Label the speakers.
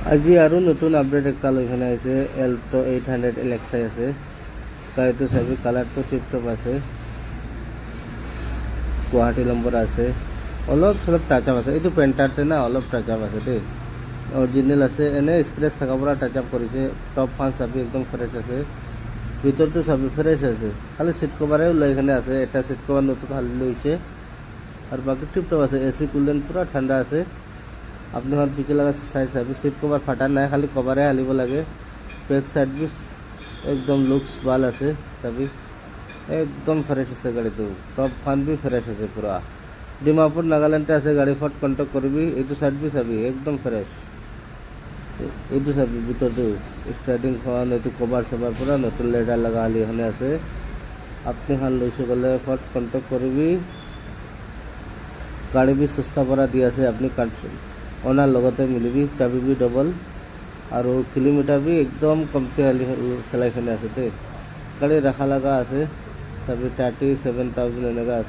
Speaker 1: আজি আৰু নতুন আপডেট একটা লইখানে আছে এল্টো 800 এলেক্সাই আছে গাড়িটো চাবি কালারটো টিপটপ আছে গুৱাহাটী নম্বৰ আছে অলপ সলপ টাচ আপ আছে এইটো পেন্টাৰতে না অলপ টাচ আপ আছে দেই অৰিজিনাল আছে এনে স্ক্ৰেচ থাকা পৰা টাচ আপ কৰিছে টপ ফান চাবি একদম ফ্ৰেছ আছে ভিতৰটো চাবি ফ্ৰেছ আছে খালি সিট কভাৰে লইখানে আছে এটা সিট কভাৰ নতুন হালি লৈছে আৰু বাকি টিপটপ আছে এসি কুলেন পুৰা ঠাণ্ডা আছে अपने हाथ पीछे लगा साइड साइड सीट कवर फटा ना है खाली कवर है हालिब लगे बैक साइड भी एकदम लुक्स बाल আছে सभी एकदम फ्रेश আছে गाड़ी तो टॉप फैन भी फ्रेश আছে पूरा ডিমাপুর নাগাল্যান্ডে আছে গাড়ি ফট কন্টাক্ট করবি এইটো সাইড भी सभी एकदम फ्रेश এইটো सभी ভিতৰটো স্টার্টিং খন এইটো কভার সবার পুরা নতুন লেডার লাগা আলি এখানে আছে আপনি হাল লইছো গলে ফট কন্টাক্ট করবি গাড়ি भी सस्ता परा দি আছে আপনি ओनार लगते मिलबी चाबी भी डबल और किलोमीटर भी एकदम कमते चलाइखाने गाड़ी रखा लगा 37,000 एनेका